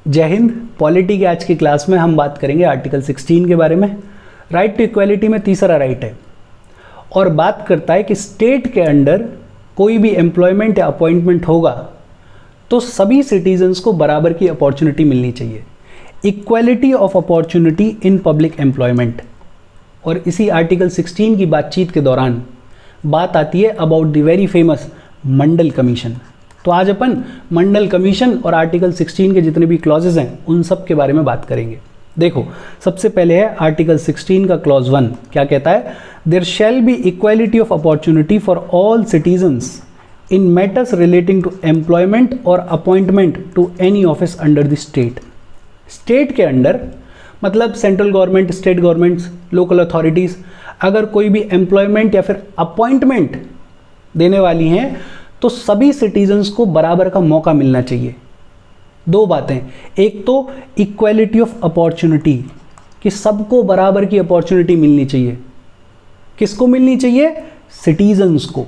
जय हिंद। पॉलिटी के आज की क्लास में हम बात करेंगे आर्टिकल 16 के बारे में। राइट टू इक्वालिटी में तीसरा राइट है और बात करता है कि स्टेट के अंडर कोई भी एम्प्लॉयमेंट या अपॉइंटमेंट होगा तो सभी सिटीजन्स को बराबर की अपॉर्चुनिटी मिलनी चाहिए, equality of opportunity in public employment. और इसी आर्टिकल 16 की बातचीत के दौरान बात आती है about the very famous Mandal commission. तो आज अपन मंडल कमीशन और आर्टिकल 16 के जितने भी क्लॉजेज हैं उन सब के बारे में बात करेंगे। देखो, सबसे पहले है आर्टिकल 16 का क्लॉज 1। क्या कहता है? There shall be equality of opportunity for all citizens in matters relating to employment और appointment to any office under the state. State के अंडर मतलब central government, state governments, local authorities अगर कोई भी एम्प्लॉयमेंट या फिर अपॉइंटमेंट देने वाली हैं तो सभी सिटीजन्स को बराबर का मौका मिलना चाहिए। दो बातें, एक तो इक्वालिटी ऑफ अपॉर्चुनिटी कि सबको बराबर की अपॉर्चुनिटी मिलनी चाहिए। किसको मिलनी चाहिए? सिटीजन्स को।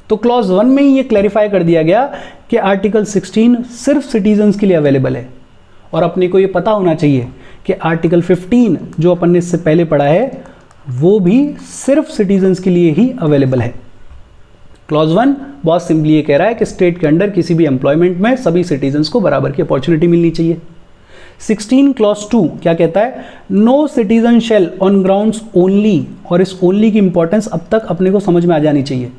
तो क्लॉज 1 में ही ये क्लैरिफाई कर दिया गया कि आर्टिकल 16 सिर्फ सिटीजन्स के लिए अवेलेबल है। और अपने को ये पता होना चाहिए कि आर्टिकल 15 जो अपन ने इससे पहले पढ़ा है वो भी सिर्फ सिटीजन्स के लिए ही अवेलेबल है। क्लॉज 1 बहुत सिंपली ये कह रहा है कि स्टेट के अंडर किसी भी एम्प्लॉयमेंट में सभी सिटीजन्स को बराबर की अपॉर्चुनिटी मिलनी चाहिए। 16 क्लॉज 2 क्या कहता है? No citizen shall on grounds only, और इस ओनली की इंपॉर्टेंस अब तक अपने को समझ में आ जानी चाहिए।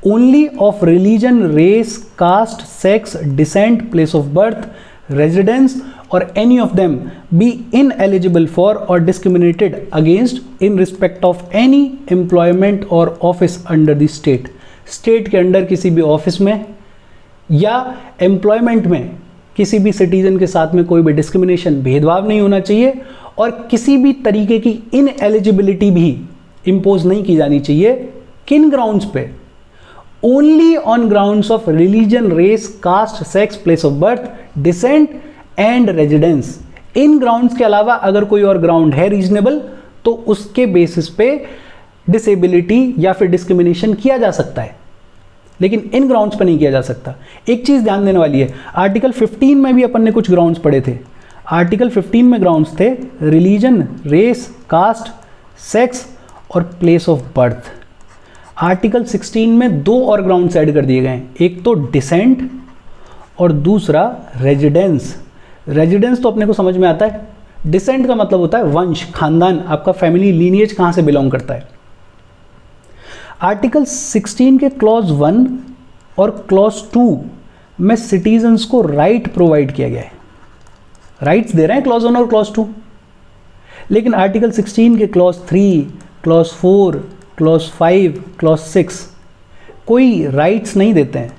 Only of religion, race, caste, sex, descent, place of birth, residence or any of them be ineligible for or discriminated against in respect of any employment or office under the state। State के under किसी भी office में या employment में किसी भी citizen के साथ में कोई भी डिस्क्रिमिनेशन, भेदभाव नहीं होना चाहिए और किसी भी तरीके की इनएलिजिबिलिटी भी इम्पोज नहीं की जानी चाहिए। किन ग्राउंड्स पे? Only on grounds of religion, race, caste, sex, place of birth, descent and residence. इन ग्राउंड्स के अलावा अगर कोई और ग्राउंड है रीजनेबल तो उसके बेसिस पे डिसेबिलिटी या फिर डिस्क्रिमिनेशन किया जा सकता है, लेकिन इन ग्राउंड्स पर नहीं किया जा सकता। एक चीज़ ध्यान देने वाली है, आर्टिकल 15 में भी अपन ने कुछ ग्राउंड्स पढ़े थे। आर्टिकल 15 में ग्राउंड्स थे रिलीजन, रेस, कास्ट, सेक्स और प्लेस ऑफ बर्थ। आर्टिकल 16 में दो और ग्राउंड्स ऐड कर दिए गए हैं, एक तो डिसेंट और दूसरा रेजिडेंस। रेजिडेंस तो अपने को समझ में आता है, डिसेंट का मतलब होता है वंश, खानदान, आपका फैमिली लीनिएज कहाँ से बिलोंग करता है। आर्टिकल 16 के क्लॉज 1 और क्लॉज 2 में सिटीजन्स को राइट प्रोवाइड किया गया है, राइट्स दे रहे हैं क्लॉज 1 और क्लॉज 2। लेकिन आर्टिकल 16 के क्लॉज 3, क्लॉज 4, क्लॉज 5, क्लॉज 6 कोई राइट्स नहीं देते हैं।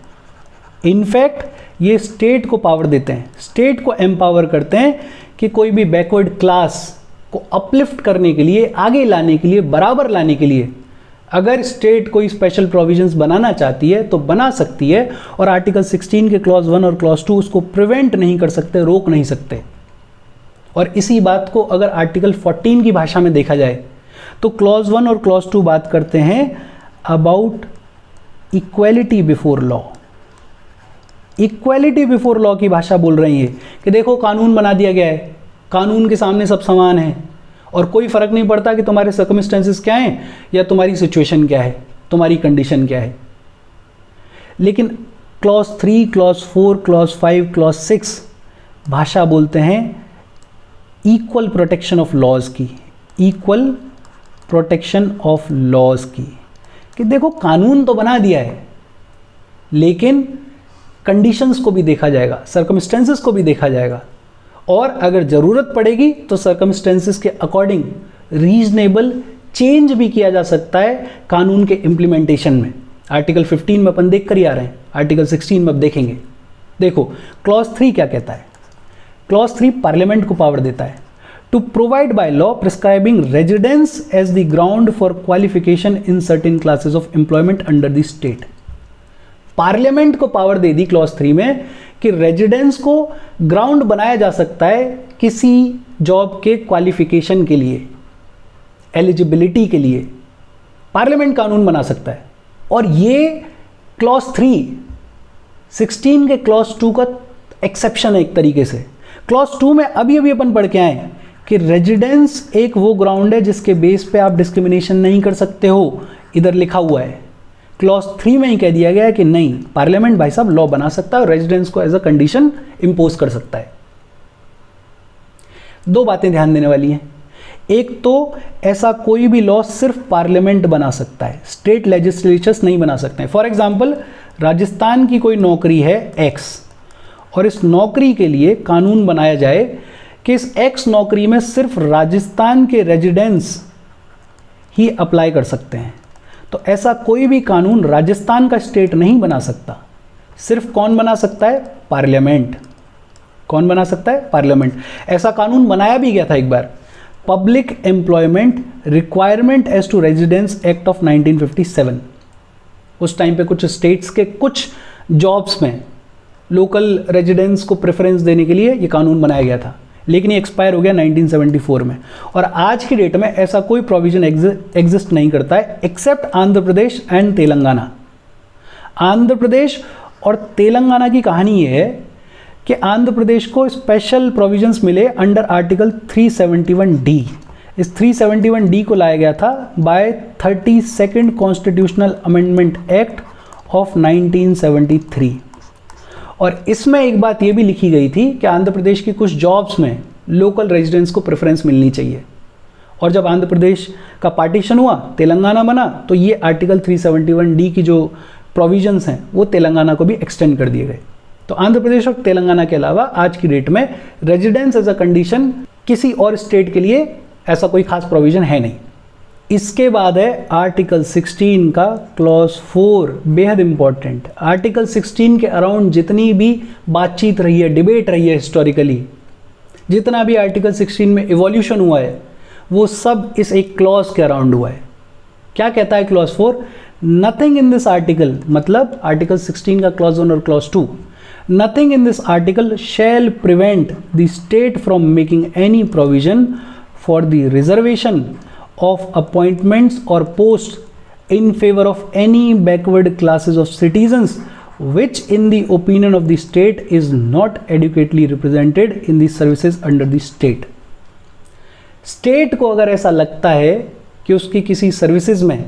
इनफैक्ट ये स्टेट को पावर देते हैं, स्टेट को एम्पावर करते हैं कि कोई भी बैकवर्ड क्लास को अपलिफ्ट करने के लिए, आगे लाने के लिए, बराबर लाने के लिए अगर स्टेट कोई स्पेशल प्रोविजंस बनाना चाहती है तो बना सकती है। और आर्टिकल 16 के क्लॉज 1 और क्लॉज 2 उसको प्रिवेंट नहीं कर सकते, रोक नहीं सकते। और इसी बात को अगर आर्टिकल 14 की भाषा में देखा जाए तो क्लॉज 1 और क्लॉज 2 बात करते हैं about equality before law. Equality before law की भाषा बोल रही है कि देखो कानून बना दिया गया है, कानून के सामने सब समान हैं और कोई फ़र्क नहीं पड़ता कि तुम्हारे सर्कमस्टेंसेस क्या हैं या तुम्हारी सिचुएशन क्या है, तुम्हारी कंडीशन क्या है। लेकिन क्लॉज 3, क्लॉज 4, क्लॉज 5, क्लॉज 6 भाषा बोलते हैं इक्वल प्रोटेक्शन ऑफ लॉज की, इक्वल प्रोटेक्शन ऑफ लॉज की। कि देखो कानून तो बना दिया है लेकिन कंडीशंस को भी देखा जाएगा, सर्कमस्टेंसेस को भी देखा जाएगा और अगर ज़रूरत पड़ेगी तो सर्कमस्टेंसेस के अकॉर्डिंग रीजनेबल चेंज भी किया जा सकता है कानून के इम्प्लीमेंटेशन में। आर्टिकल 15 में अपन देख कर ही आ रहे हैं, आर्टिकल 16 में अब देखेंगे। देखो क्लॉज 3 क्या कहता है? क्लॉज 3 पार्लियामेंट को पावर देता है to provide by law prescribing residence as the ground for qualification in certain classes of employment under the state. Parliament को पावर दे दी क्लॉज 3 में कि रेजिडेंस को ग्राउंड बनाया जा सकता है किसी जॉब के क्वालिफिकेशन के लिए, एलिजिबिलिटी के लिए पार्लियामेंट कानून बना सकता है। और ये क्लॉज 3 16 के क्लॉज 2 का एक्सेप्शन है एक तरीके से, क्लॉज 2 में अभी अपन पढ़ के आए कि रेजिडेंस एक वो ग्राउंड है जिसके बेस पे आप डिस्क्रिमिनेशन नहीं कर सकते हो, इधर लिखा हुआ है। क्लॉज 3 में ही कह दिया गया है कि नहीं, पार्लियामेंट भाई साहब लॉ बना सकता है और रेजिडेंस को एज अ कंडीशन इंपोज कर सकता है। दो बातें ध्यान देने वाली हैं। एक तो ऐसा कोई भी लॉ सिर्फ पार्लियामेंट बना सकता है, स्टेट लेजिस्लेचर्स नहीं बना सकते हैं। फॉर एग्जाम्पल, राजस्थान की कोई नौकरी है एक्स और इस नौकरी के लिए कानून बनाया जाए कि इस एक्स नौकरी में सिर्फ राजस्थान के रेजिडेंट्स ही अप्लाई कर सकते हैं, तो ऐसा कोई भी कानून राजस्थान का स्टेट नहीं बना सकता। सिर्फ कौन बना सकता है? पार्लियामेंट। कौन बना सकता है? पार्लियामेंट। ऐसा कानून बनाया भी गया था एक बार, public employment requirement as to residence act of 1957। उस टाइम पे कुछ स्टेट्स के कुछ जॉब्स में लोकल रेजिडेंस को प्रेफरेंस देने के लिए ये कानून बनाया गया था, लेकिन ये एक्सपायर हो गया 1974 में। और आज की डेट में ऐसा कोई प्रोविजन एग्जिस्ट नहीं करता है एक्सेप्ट आंध्र प्रदेश एंड तेलंगाना। आंध्र प्रदेश और तेलंगाना की कहानी ये है कि आंध्र प्रदेश को स्पेशल प्रोविजंस मिले अंडर आर्टिकल 371D। इस 371D को लाया गया था by 32nd constitutional amendment act of 1973। और इसमें एक बात ये भी लिखी गई थी कि आंध्र प्रदेश की कुछ जॉब्स में लोकल रेजिडेंट्स को प्रेफरेंस मिलनी चाहिए। और जब आंध्र प्रदेश का पार्टीशन हुआ, तेलंगाना बना, तो ये आर्टिकल 371D की जो प्रोविजंस हैं वो तेलंगाना को भी एक्सटेंड कर दिए गए। तो आंध्र प्रदेश और तेलंगाना के अलावा आज की डेट में रेजिडेंस एज अ कंडीशन किसी और स्टेट के लिए ऐसा कोई खास प्रोविजन है नहीं। इसके बाद है आर्टिकल 16 का क्लॉज 4, बेहद इंपॉर्टेंट। आर्टिकल 16 के अराउंड जितनी भी बातचीत रही है, डिबेट रही है हिस्टोरिकली, जितना भी आर्टिकल 16 में इवोल्यूशन हुआ है, वो सब इस एक क्लॉज के अराउंड हुआ है। क्या कहता है clause 4? Nothing in this article, मतलब आर्टिकल 16 का क्लॉज 1 और clause 2, nothing in this article shall prevent the state from making any provision for the reservation of appointments or posts in favor of any backward classes of citizens which in the opinion of the state is not adequately represented in the services under the state। State को अगर ऐसा लगता है कि उसकी किसी services में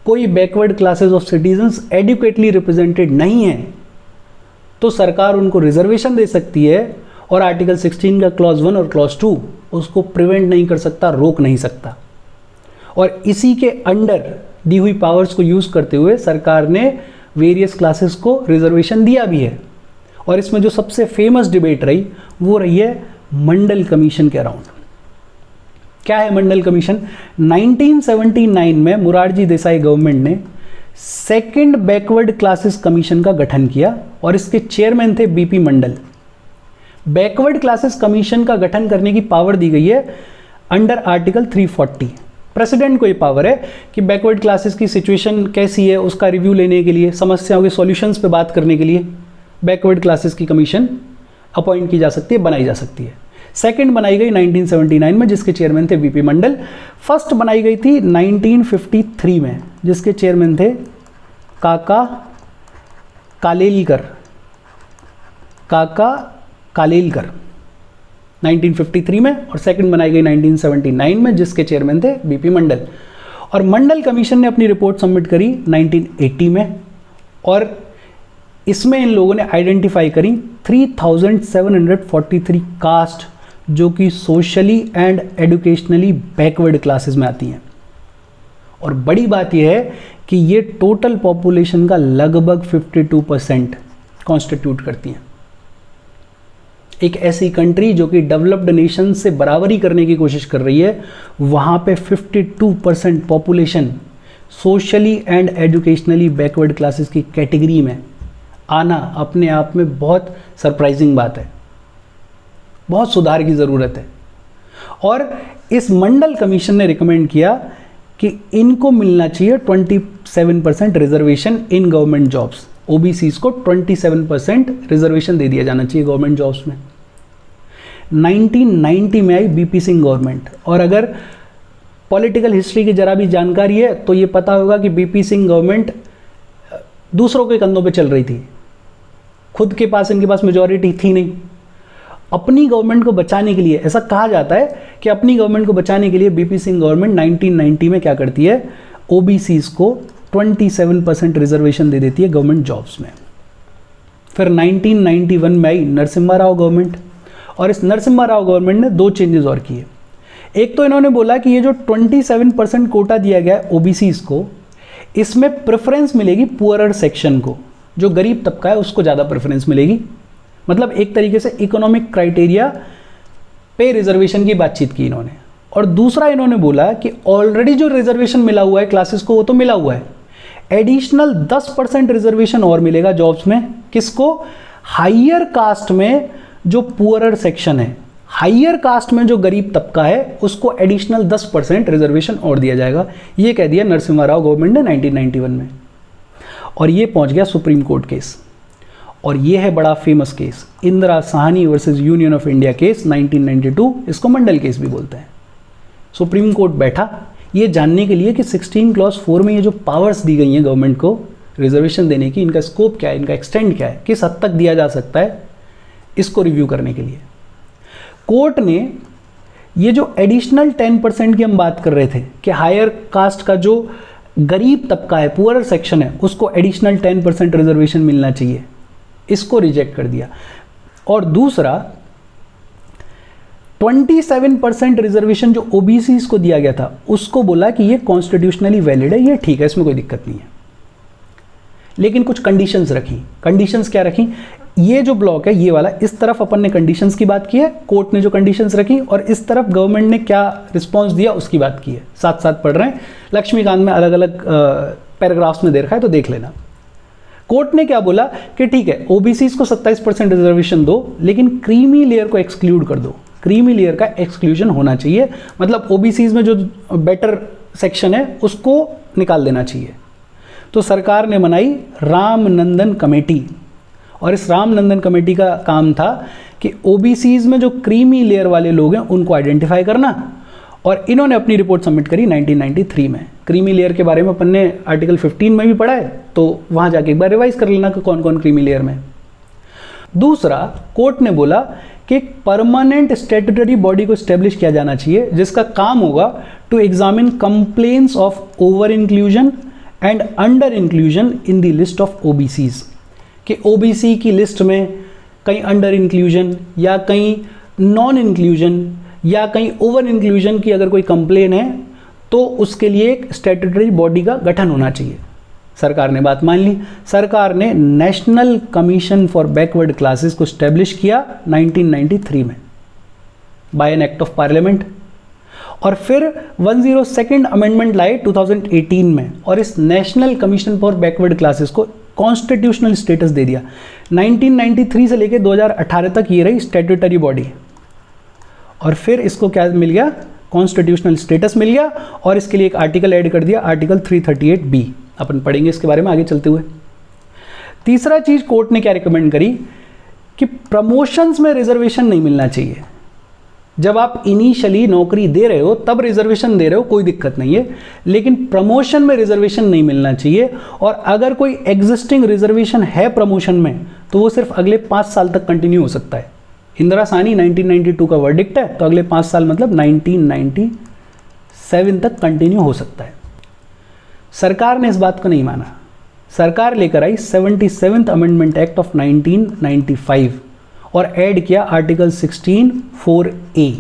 कोई backward classes of citizens adequately represented नहीं है, तो सरकार उनको रिजर्वेशन दे सकती है और आर्टिकल 16 का क्लॉज 1 और क्लॉज 2 उसको प्रिवेंट नहीं कर सकता, रोक नहीं सकता। और इसी के अंडर दी हुई पावर्स को यूज़ करते हुए सरकार ने वेरियस क्लासेस को रिजर्वेशन दिया भी है। और इसमें जो सबसे फेमस डिबेट रही वो रही है मंडल कमीशन के अराउंड। क्या है मंडल कमीशन? 1979 में मोरारजी देसाई गवर्नमेंट ने सेकंड बैकवर्ड क्लासेस कमीशन का गठन किया और इसके चेयरमैन थे बीपी मंडल। बैकवर्ड क्लासेस कमीशन का गठन करने की पावर दी गई है अंडर आर्टिकल 340। प्रेसिडेंट को ये पावर है कि बैकवर्ड क्लासेस की सिचुएशन कैसी है उसका रिव्यू लेने के लिए, समस्याओं के सॉल्यूशंस पे बात करने के लिए बैकवर्ड क्लासेस की कमीशन अपॉइंट की जा सकती है, बनाई जा सकती है। सेकंड बनाई गई 1979 में जिसके चेयरमैन थे बीपी मंडल। फर्स्ट बनाई गई थी 1953 में जिसके चेयरमैन थे काका कालेलकर। 1953 में, और सेकंड बनाई गई 1979 में जिसके चेयरमैन थे बीपी मंडल। और मंडल कमीशन ने अपनी रिपोर्ट सबमिट करी 1980 में और इसमें इन लोगों ने आइडेंटिफाई करी 3743 कास्ट जो कि socially and educationally backward classes में आती हैं। और बड़ी बात यह है कि ये टोटल पॉपुलेशन का लगभग 52% कॉन्स्टिट्यूट करती हैं। एक ऐसी कंट्री जो कि डेवलप्ड नेशन से बराबरी करने की कोशिश कर रही है, वहाँ पे 52% population socially and educationally backward classes की कैटेगरी में आना अपने आप में बहुत सरप्राइजिंग बात है, बहुत सुधार की ज़रूरत है। और इस मंडल कमीशन ने रिकमेंड किया कि इनको मिलना चाहिए 27% reservation in government jobs. OBCs को 27% रिजर्वेशन दे दिया जाना चाहिए गवर्नमेंट जॉब्स में। 1990 में आई बीपी सिंह गवर्नमेंट, और अगर पॉलिटिकल हिस्ट्री की जरा भी जानकारी है तो ये पता होगा कि बीपी सिंह गवर्नमेंट दूसरों के कंधों पे चल रही थी, खुद के पास इनके पास मेजॉरिटी थी नहीं। अपनी गवर्नमेंट को बचाने के लिए, ऐसा कहा जाता है कि अपनी गवर्नमेंट को बचाने के लिए बीपी सिंह गवर्नमेंट 1990 में क्या करती है, ओबीसीज को 27% रिजर्वेशन दे देती है गवर्नमेंट जॉब्स में। फिर 1991 में आई नरसिम्हा राव गवर्नमेंट, और इस नरसिम्हा राव गवर्नमेंट ने 2 चेंजेस और किए। एक तो इन्होंने बोला कि ये जो 27% कोटा दिया गया है ओबीसीज को, इसमें प्रेफरेंस मिलेगी पुअरर सेक्शन को, जो गरीब तबका है उसको ज़्यादा प्रेफरेंस मिलेगी। मतलब एक तरीके से इकोनॉमिक क्राइटेरिया पे रिजर्वेशन की बातचीत की इन्होंने। और दूसरा इन्होंने बोला कि ऑलरेडी जो रिजर्वेशन मिला हुआ है क्लासेस को वो तो मिला हुआ है, एडिशनल 10% रिजर्वेशन और मिलेगा जॉब्स में। किसको? हायर कास्ट में जो पुअरर सेक्शन है, हायर कास्ट में जो गरीब तबका है उसको एडिशनल 10% रिजर्वेशन और दिया जाएगा। ये कह दिया नरसिम्हा राव गवर्नमेंट ने 1991 में। और ये पहुंच गया सुप्रीम कोर्ट केस, और ये है बड़ा famous case, Indira Sahni versus union of India case 1992। इसको मंडल केस भी बोलते हैं। सुप्रीम कोर्ट बैठा ये जानने के लिए कि 16 क्लॉज 4 में ये जो पावर्स दी गई हैं गवर्नमेंट को रिजर्वेशन देने की, इनका स्कोप क्या है, इनका एक्सटेंड क्या है, किस हद तक दिया जा सकता है, इसको रिव्यू करने के लिए कोर्ट ने ये जो एडिशनल 10% की हम बात कर रहे थे कि हायर कास्ट का जो गरीब तबका है, पुअरर सेक्शन है, उसको एडिशनल 10% रिजर्वेशन मिलना चाहिए, इसको रिजेक्ट कर दिया। और दूसरा 27% रिजर्वेशन जो ओबीसीज को दिया गया था उसको बोला कि ये कॉन्स्टिट्यूशनली वैलिड है, ये ठीक है, इसमें कोई दिक्कत नहीं है। लेकिन कुछ कंडीशंस रखी। कंडीशंस क्या रखी? ये जो ब्लॉक है ये वाला, इस तरफ अपन ने कंडीशंस की बात की है, कोर्ट ने जो कंडीशंस रखी, और इस तरफ गवर्नमेंट ने क्या रिस्पॉन्स दिया उसकी बात की है। साथ साथ पढ़ रहे हैं, लक्ष्मीकांत में अलग अलग पैराग्राफ्स में दे रखा है तो देख लेना। कोर्ट ने क्या बोला कि ठीक है ओबीसीज को 27% रिजर्वेशन दो, लेकिन क्रीमी लेयर को एक्सक्लूड कर दो। क्रीमी लेयर का एक्सक्लूजन होना चाहिए, मतलब ओबीसीज में जो बेटर सेक्शन है उसको निकाल देना चाहिए। तो सरकार ने बनाई रामनंदन कमेटी, और इस रामनंदन कमेटी का काम था कि ओबीसीज में जो क्रीमी लेयर वाले लोग हैं उनको आइडेंटिफाई करना, और इन्होंने अपनी रिपोर्ट सबमिट करी 1993 में। क्रीमी लेयर के बारे में अपन ने आर्टिकल 15 में भी पढ़ा है, तो वहाँ जाके एक बार रिवाइज कर लेना कि कौन कौन क्रीमी लेयर में। दूसरा, कोर्ट ने बोला कि एक परमानेंट स्टैट्यूटरी बॉडी को स्टैब्लिश किया जाना चाहिए जिसका काम होगा to examine complaints of over inclusion and under inclusion in the list of OBCs, कि ओबीसी की लिस्ट में कहीं अंडर इंक्लूजन या कहीं नॉन इंक्लूजन या कहीं ओवर इंक्लूजन की अगर कोई कंप्लेन है तो उसके लिए एक स्टैट्यूटरी बॉडी का गठन होना चाहिए। सरकार ने बात मान ली। सरकार ने national commission for backward classes को स्टैब्लिश किया 1993 में by an act of parliament, और फिर 102nd अमेंडमेंट लाए 2018 में, और इस national commission for backward classes को कॉन्स्टिट्यूशनल स्टेटस दे दिया। 1993 से लेकर 2018 तक ये रही स्टैट्यूटरी बॉडी, और फिर इसको क्या मिल गया? कॉन्स्टिट्यूशनल स्टेटस मिल गया, और इसके लिए एक आर्टिकल ऐड कर दिया, आर्टिकल 338B। अपन पढ़ेंगे इसके बारे में आगे चलते हुए। तीसरा चीज कोर्ट ने क्या रिकमेंड करी कि प्रमोशंस में रिजर्वेशन नहीं मिलना चाहिए। जब आप इनिशियली नौकरी दे रहे हो तब रिजर्वेशन दे रहे हो, कोई दिक्कत नहीं है, लेकिन प्रमोशन में रिजर्वेशन नहीं मिलना चाहिए। और अगर कोई एग्जिस्टिंग रिजर्वेशन है प्रमोशन में तो वो सिर्फ अगले 5 साल तक कंटिन्यू हो सकता है। इंदिरा साहनी 1992 का वर्डिक्ट है, तो अगले 5 साल मतलब 1997 तक कंटिन्यू हो सकता है। सरकार ने इस बात को नहीं माना। सरकार लेकर आई 77th अमेंडमेंट एक्ट ऑफ 1995 और ऐड किया आर्टिकल 16(4)A,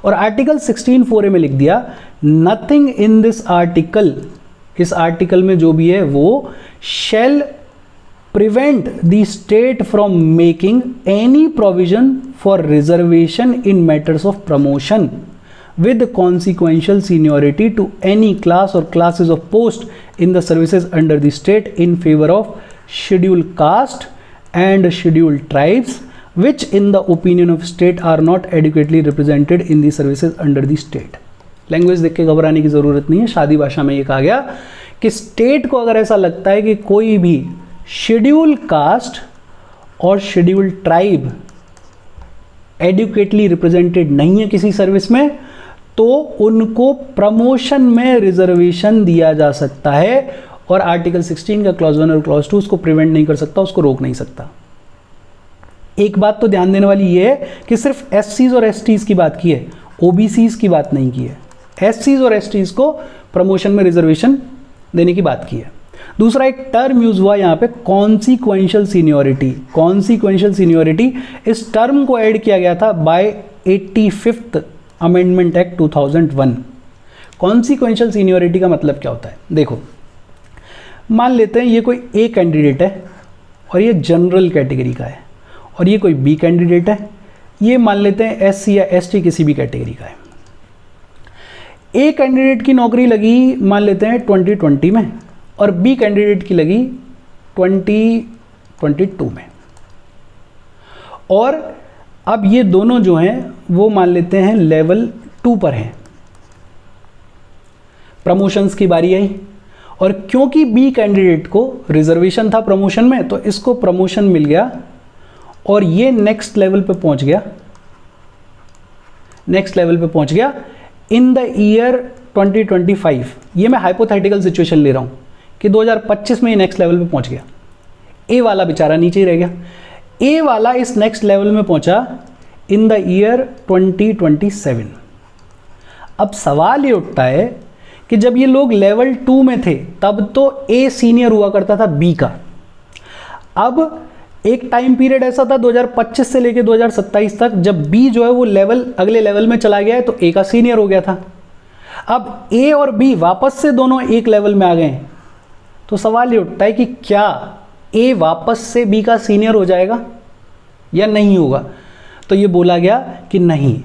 और आर्टिकल 16(4)A में लिख दिया नथिंग इन दिस आर्टिकल, इस आर्टिकल में जो भी है वो shall prevent the state from making any provision for reservation in matters of promotion with consequential seniority to any class or classes of post in the services under the state in favor of scheduled caste and scheduled tribes which in the opinion of state are not adequately represented in the services under the state। Language देख के घबराने की ज़रूरत नहीं है, शादी भाषा में ये कहा गया कि स्टेट को अगर ऐसा लगता है कि कोई भी शेड्यूल कास्ट और शेड्यूल ट्राइब एडुकेटली रिप्रेजेंटेड नहीं है किसी सर्विस में, तो उनको प्रमोशन में रिजर्वेशन दिया जा सकता है, और आर्टिकल 16 का क्लॉज 1 और क्लॉज 2 उसको प्रिवेंट नहीं कर सकता, उसको रोक नहीं सकता। एक बात तो ध्यान देने वाली ये है कि सिर्फ एससीज और एसटीज की बात की है, ओबीसीज की बात नहीं की है। एससीज और एसटीज को प्रमोशन में रिजर्वेशन देने की बात की है। दूसरा एक टर्म यूज हुआ यहाँ पे, कॉन्सिक्वेंशियल सीनियोरिटी। कॉन्सिक्वेंशियल सीनियोरिटी, इस टर्म को ऐड किया गया था by 85th amendment act 2001। Consequential seniority का मतलब क्या होता है? देखो, मान लेते हैं ये कोई ए कैंडिडेट है और ये जनरल कैटेगरी का है, और ये कोई बी कैंडिडेट है, ये मान लेते हैं एससी या एसटी किसी भी कैटेगरी का है। ए कैंडिडेट की नौकरी लगी मान लेते हैं 2020 में, और बी कैंडिडेट की लगी 2022 में। और अब ये दोनों जो हैं वो मान लेते हैं लेवल 2 पर हैं, प्रमोशंस की बारी आई, और क्योंकि बी कैंडिडेट को रिजर्वेशन था प्रमोशन में, तो इसको प्रमोशन मिल गया और ये नेक्स्ट लेवल पे पहुंच गया, नेक्स्ट लेवल पे पहुंच गया इन द ईयर 2025। ये मैं हाइपोथेटिकल सिचुएशन ले रहा हूं कि 2025 में ये नेक्स्ट लेवल पे पहुंच गया। ए वाला बेचारा नीचे ही रह गया। ए वाला इस नेक्स्ट लेवल में पहुंचा इन द ईयर 2027। अब सवाल ये उठता है कि जब ये लोग लेवल 2 में थे तब तो ए सीनियर हुआ करता था बी का। अब एक टाइम पीरियड ऐसा था 2025 से लेकर 2027 तक, जब बी जो है वो लेवल अगले लेवल में चला गया है तो ए का सीनियर हो गया था। अब ए और बी वापस से दोनों एक लेवल में आ गए हैं, तो सवाल ये उठता है कि क्या ए वापस से बी का सीनियर हो जाएगा या नहीं होगा? तो ये बोला गया कि नहीं,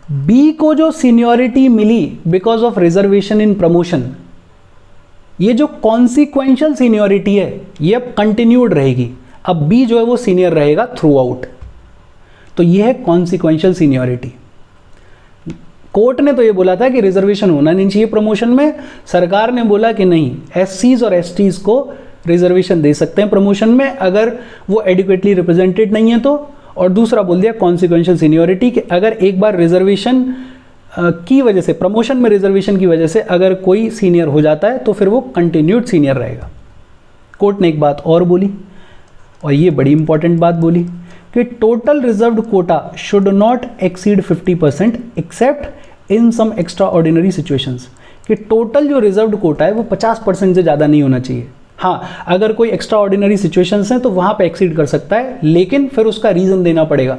बी को जो सीनियरिटी मिली because of reservation in promotion, ये जो कॉन्सिक्वेंशियल सीनियरिटी है ये अब कंटिन्यूड रहेगी। अब बी जो है वो सीनियर रहेगा थ्रू आउट, तो ये है कॉन्सिक्वेंशियल सीनियरिटी। कोर्ट ने तो ये बोला था कि रिजर्वेशन होना नहीं चाहिए प्रमोशन में, सरकार ने बोला कि नहीं, एससीज और एसटीज को रिजर्वेशन दे सकते हैं प्रमोशन में अगर वो एडिक्वेटली रिप्रेजेंटेड नहीं है तो। और दूसरा बोल दिया कॉन्सिक्वेंशियल सीनियरिटी कि अगर एक बार रिजर्वेशन की वजह से, प्रमोशन में रिजर्वेशन की वजह से अगर कोई सीनियर हो जाता है तो फिर वो कंटिन्यूड सीनियर रहेगा। कोर्ट ने एक बात और बोली, और ये बड़ी इंपॉर्टेंट बात बोली कि total reserved quota should not exceed 50% except in some extraordinary situations. कि टोटल जो रिजर्व्ड कोटा है वो 50% से ज़्यादा नहीं होना चाहिए। हाँ, अगर कोई एक्स्ट्रा ऑर्डिनरी सिचुएशंस हैं तो वहाँ पे एक्सीड कर सकता है, लेकिन फिर उसका रीज़न देना पड़ेगा।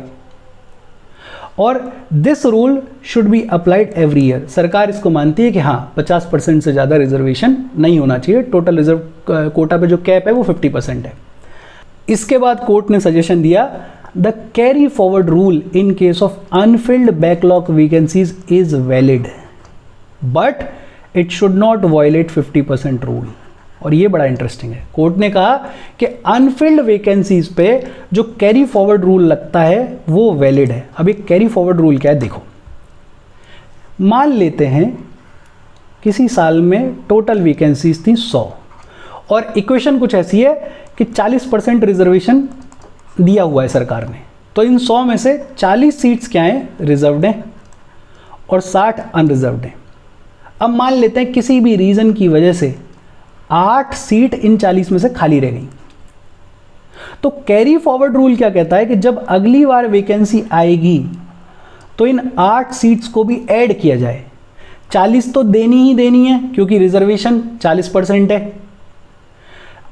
और this rule should be applied every year. सरकार इसको मानती है कि हाँ, 50% से ज़्यादा रिजर्वेशन नहीं होना चाहिए। टोटल रिजर्व कोटा पे जो कैप है वो 50% है। इसके बाद कोर्ट ने सजेशन दिया, the carry forward rule in case of unfilled backlog vacancies is valid but it should not violate 50% rule. और ये बड़ा इंटरेस्टिंग है। कोर्ट ने कहा कि अनफिल्ड वैकेंसीज पे जो कैरी फॉरवर्ड रूल लगता है वो वैलिड है। अब ये कैरी फॉरवर्ड रूल क्या है देखो, मान लेते हैं किसी साल में टोटल वैकेंसीज थी 100 और इक्वेशन कुछ ऐसी है कि 40% रिजर्वेशन दिया हुआ है सरकार ने, तो इन 100 में से 40 सीट्स क्या हैं, रिजर्व्ड हैं और 60 अनरिजर्व्ड हैं। अब मान लेते हैं किसी भी रीज़न की वजह से 8 सीट इन 40 में से खाली रह गई, तो कैरी फॉरवर्ड रूल क्या कहता है कि जब अगली बार वैकेंसी आएगी तो इन 8 सीट्स को भी ऐड किया जाए। 40 तो देनी ही देनी है क्योंकि रिजर्वेशन 40% है,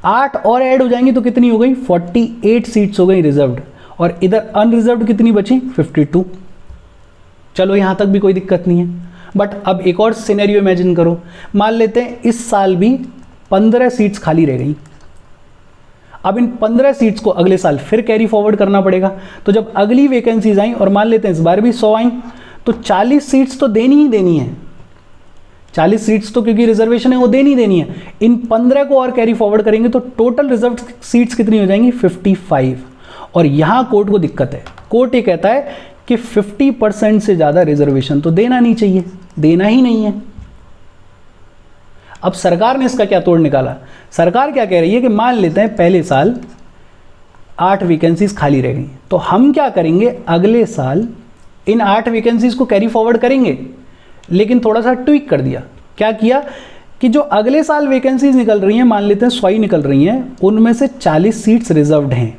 8 और ऐड हो जाएंगी तो कितनी हो गई, 48 सीट्स हो गई रिजर्व्ड, और इधर अनरिजर्व्ड कितनी बची, 52। चलो यहां तक भी कोई दिक्कत नहीं है। बट अब एक और सिनेरियो इमेजिन करो, मान लेते हैं इस साल भी 15 सीट्स खाली रह गई। अब इन 15 सीट्स को अगले साल फिर कैरी फॉरवर्ड करना पड़ेगा, तो जब अगली वैकेंसीज आई और मान लेते हैं इस बार भी 100 आई, तो 40 सीट्स तो देनी ही देनी है। 40 सीट्स तो क्योंकि रिजर्वेशन है वो देनी देनी है। इन 15 को और कैरी फॉरवर्ड करेंगे तो टोटल रिजर्व सीट्स कितनी हो जाएंगी, 55। और यहां कोर्ट को दिक्कत है। कोर्ट ये कहता है कि 50% से ज़्यादा रिजर्वेशन तो देना नहीं चाहिए, देना ही नहीं है। अब सरकार ने इसका क्या तोड़ निकाला, सरकार क्या कह रही है कि मान लेते हैं पहले साल 8 वैकेंसीज खाली रह गई, तो हम क्या करेंगे, अगले साल इन 8 वैकेंसीज को कैरी फॉरवर्ड करेंगे, लेकिन थोड़ा सा ट्विक कर दिया। क्या किया कि जो अगले साल वैकेंसीज निकल रही हैं, मान लेते हैं 100 निकल रही हैं, उनमें से 40 सीट्स रिजर्व्ड हैं,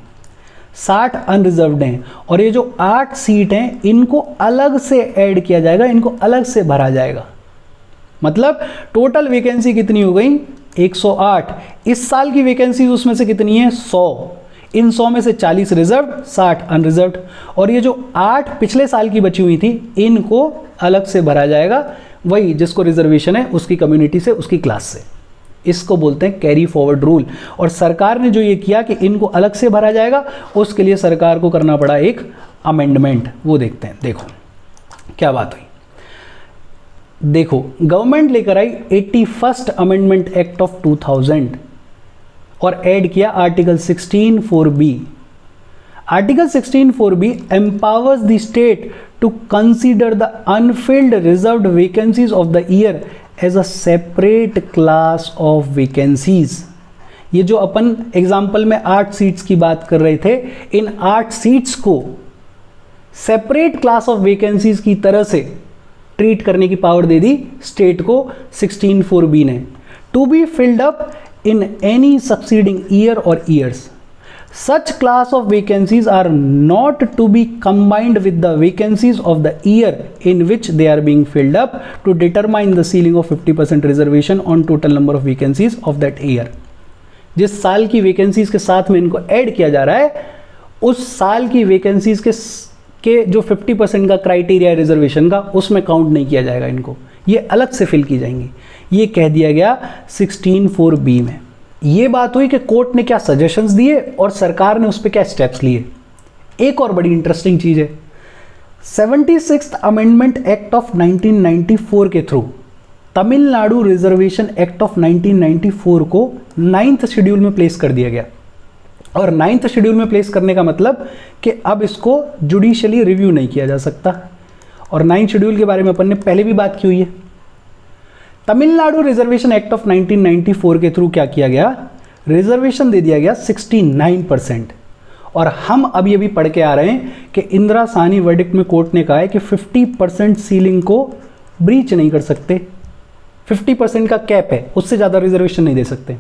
60 अनरिजर्व्ड हैं, और ये जो 8 सीट हैं इनको अलग से ऐड किया जाएगा, इनको अलग से भरा जाएगा। मतलब टोटल वैकेंसी कितनी हो गई 108। इस साल की वैकेंसी उसमें से कितनी है 100। इन 100 में से 40 रिजर्व्ड, 60 अनरिजर्व्ड, और ये जो 8 पिछले साल की बची हुई थी इनको अलग से भरा जाएगा, वही जिसको रिजर्वेशन है उसकी कम्युनिटी से, उसकी क्लास से। इसको बोलते हैं कैरी फॉरवर्ड रूल। और सरकार ने जो ये किया कि इनको अलग से भरा जाएगा, उसके लिए सरकार को करना पड़ा एक अमेंडमेंट। वो देखते हैं, देखो क्या बात हुई। देखो गवर्नमेंट लेकर आई 81st अमेंडमेंट एक्ट ऑफ 2000 और ऐड किया article 16(4)(b). Article 16(4)(b) empowers the state to consider the unfilled reserved vacancies of the year as a separate class of vacancies। ये जो अपन एग्जाम्पल में 8 सीट्स की बात कर रहे थे, इन 8 सीट्स को सेपरेट क्लास ऑफ वैकेंसीज की तरह से ट्रीट करने की पावर दे दी स्टेट को 16(4)(b) ने। To be filled up in any succeeding year or years. Such class of vacancies are not to be combined with the vacancies of the year in which they are being filled up to determine the ceiling of 50% reservation on total number of vacancies of that year। जिस साल की vacancies के साथ में इनको add किया जा रहा है, उस साल की वैकेंसीज के जो 50% का क्राइटेरिया है रिजर्वेशन का, उसमें काउंट नहीं किया जाएगा इनको, ये अलग से फिल की जाएंगी। ये कह दिया गया 16(4)(b) में। ये बात हुई कि कोर्ट ने क्या सजेशंस दिए और सरकार ने उस पर क्या स्टेप्स लिए। एक और बड़ी इंटरेस्टिंग चीज़ है, 76th अमेंडमेंट एक्ट ऑफ 1994 के through Tamil Nadu reservation act of 1994 को 9th शेड्यूल में प्लेस कर दिया गया। और 9th शेड्यूल में प्लेस करने का मतलब कि अब इसको जुडिशियली रिव्यू नहीं किया जा सकता। और 9th शेड्यूल के बारे में अपन ने पहले भी बात की हुई है। तमिलनाडु रिजर्वेशन एक्ट ऑफ 1994 के थ्रू क्या किया गया, रिजर्वेशन दे दिया गया 69%। और हम अभी अभी पढ़ के आ रहे हैं कि इंदिरा साहनी वर्डिक्ट में कोर्ट ने कहा है कि 50% सीलिंग को ब्रीच नहीं कर सकते, 50% का कैप है, उससे ज़्यादा रिजर्वेशन नहीं दे सकते।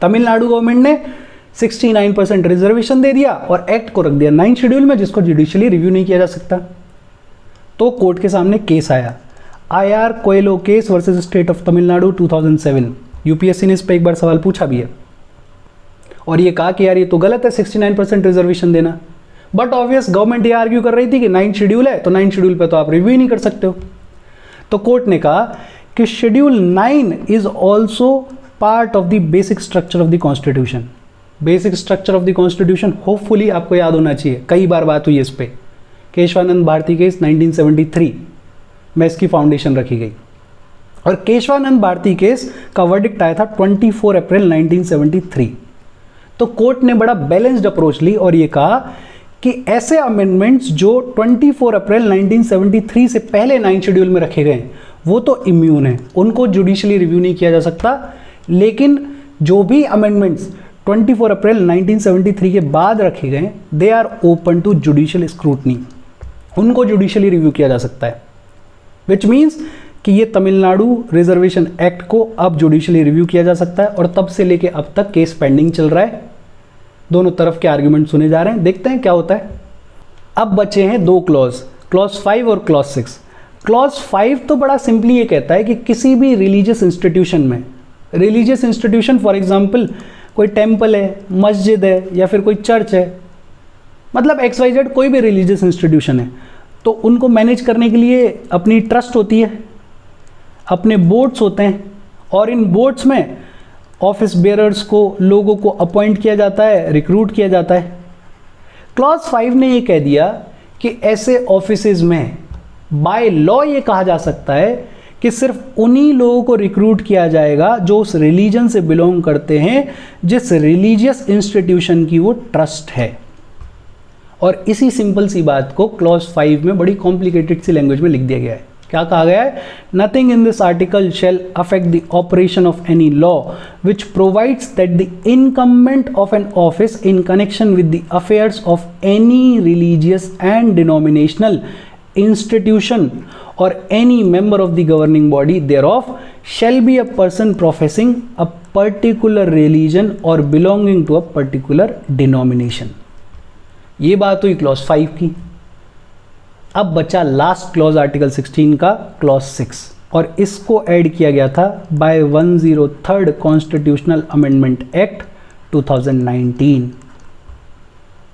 तमिलनाडु गवर्नमेंट ने 69% रिजर्वेशन दे दिया और एक्ट को रख दिया 9th शेड्यूल में, जिसको जुडिशियली रिव्यू नहीं किया जा सकता। तो कोर्ट के सामने केस आया, IR Coelho case versus state of Tamil Nadu 2007। UPSC ने इस पर एक बार सवाल पूछा भी है और ये कहा कि यार ये तो गलत है 69% रिजर्वेशन देना। बट ऑब्वियस गवर्नमेंट ये आर्ग्यू कर रही थी कि 9th शेड्यूल है, तो 9th शेड्यूल पे तो आप रिव्यू ही नहीं कर सकते हो। तो कोर्ट ने कहा कि schedule 9 is also part of the basic structure of the constitution. Basic structure of the constitution hopefully आपको याद होना चाहिए, कई बार बात हुई इस पर। केशवानंद भारती केस 1973 में इसकी फाउंडेशन रखी गई और केशवानंद भारती केस का वर्डिक्ट आया था 24 अप्रैल 1973। तो कोर्ट ने बड़ा बैलेंस्ड अप्रोच ली और ये कहा कि ऐसे अमेंडमेंट्स जो 24 अप्रैल 1973 से पहले 9th शेड्यूल में रखे गए वो तो इम्यून है, उनको जुडिशियली रिव्यू नहीं किया जा सकता। लेकिन जो भी अमेंडमेंट्स 24 अप्रैल 1973 के बाद रखे गए, they are open to judicial scrutiny, उनको जुडिशियली रिव्यू किया जा सकता है। विच मीन्स कि ये तमिलनाडु रिजर्वेशन एक्ट को अब जुडिशियली रिव्यू किया जा सकता है और तब से लेके अब तक केस पेंडिंग चल रहा है, दोनों तरफ के आर्ग्यूमेंट सुने जा रहे हैं, देखते हैं क्या होता है। अब बचे हैं 2 क्लॉज, क्लॉज 5 और क्लॉज 6। क्लॉज 5 तो बड़ा सिंपली ये कहता है कि किसी भी रिलीजियस इंस्टीट्यूशन में, रिलीजियस इंस्टीट्यूशन फॉर एग्जाम्पल कोई टेम्पल है, मस्जिद है या फिर कोई चर्च है, मतलब XYZ कोई भी रिलीजियस इंस्टीट्यूशन है, तो उनको मैनेज करने के लिए अपनी ट्रस्ट होती है, अपने बोर्ड्स होते हैं और इन बोर्ड्स में ऑफिस बेयरर्स को, लोगों को अपॉइंट किया जाता है, रिक्रूट किया जाता है। क्लॉज 5 ने ये कह दिया कि ऐसे ऑफिसेज में बाय लॉ ये कहा जा सकता है कि सिर्फ उन्हीं लोगों को रिक्रूट किया जाएगा जो उस रिलीजन से बिलोंग करते हैं जिस रिलीजियस इंस्टीट्यूशन की वो ट्रस्ट है। और इसी सिंपल सी बात को क्लॉज 5 में बड़ी कॉम्प्लिकेटेड सी लैंग्वेज में लिख दिया गया है। क्या कहा गया है, nothing in this article shall affect the operation of any law which provides that the incumbent of an office in connection with the affairs of any religious and denominational institution or any member of the governing body thereof shall be a person professing a particular religion or belonging to a particular denomination। ये बात हुई clause 5 की। अब बचा last clause article 16 का clause 6, और इसको add किया गया था by 103rd constitutional amendment act 2019।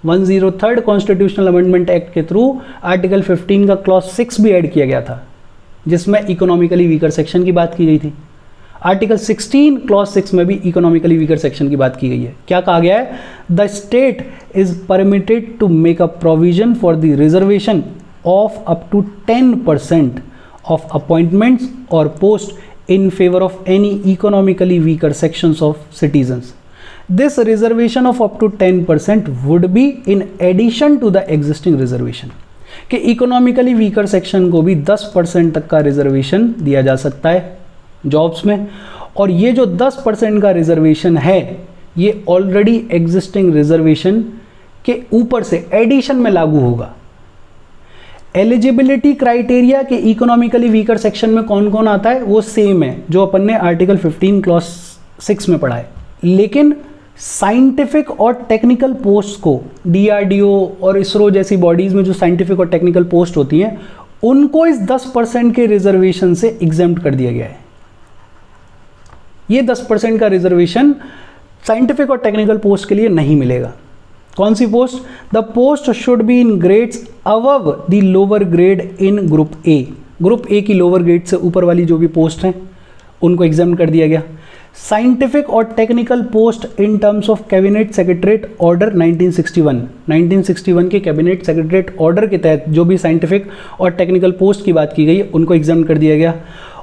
103rd constitutional amendment act के थ्रू आर्टिकल 15 का क्लॉज 6 भी ऐड किया गया था, जिसमें इकोनॉमिकली वीकर सेक्शन की बात की गई थी। आर्टिकल 16 क्लॉज 6 में भी इकोनॉमिकली वीकर सेक्शन की बात की गई है। क्या कहा गया है? The state is permitted to make a provision for the reservation of up to 10% of appointments और post in favour of any economically weaker sections of citizens. This reservation of up to 10% would be in addition to the existing reservation, कि economically weaker section को भी 10% तक का reservation दिया जा सकता है जॉब्स में। और ये जो 10% का रिजर्वेशन है, ये ऑलरेडी एग्जिस्टिंग रिजर्वेशन के ऊपर से एडिशन में लागू होगा। एलिजिबिलिटी क्राइटेरिया के इकोनॉमिकली वीकर सेक्शन में कौन कौन आता है वो सेम है जो अपन ने आर्टिकल 15 क्लॉज 6 में पढ़ा है, लेकिन साइंटिफिक और टेक्निकल पोस्ट को डीआरडीओ और इसरो जैसी बॉडीज में जो साइंटिफिक और टेक्निकल पोस्ट होती हैं, उनको इस 10% के रिजर्वेशन से एग्जेम्प्ट कर दिया गया है। ये 10% का रिजर्वेशन साइंटिफिक और टेक्निकल पोस्ट के लिए नहीं मिलेगा। कौन सी post? The post should be in grades above the lower grade in group A. Group A की लोअर ग्रेड से ऊपर वाली जो भी पोस्ट हैं उनको एग्जाम कर दिया गया। साइंटिफिक और technical post in terms of cabinet secretariat order 1961 के कैबिनेट सेक्रेटरीट ऑर्डर के तहत जो भी साइंटिफिक और टेक्निकल पोस्ट की बात की गई उनको एग्जाम कर दिया गया।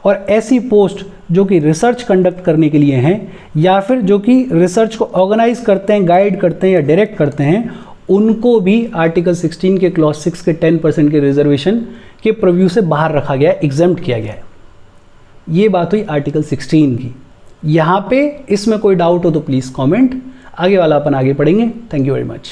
और ऐसी पोस्ट जो कि रिसर्च कंडक्ट करने के लिए हैं या फिर जो कि रिसर्च को ऑर्गेनाइज करते हैं, गाइड करते हैं या डायरेक्ट करते हैं, उनको भी आर्टिकल 16 के क्लॉज 6 के 10% के रिजर्वेशन के प्रीव्यू से बाहर रखा गया है, एग्जेम्प्ट किया गया है। ये बात हुई आर्टिकल 16 की। यहाँ पे इसमें कोई डाउट हो तो प्लीज़ कमेंट, आगे वाला अपन आगे पढ़ेंगे। Thank you very much.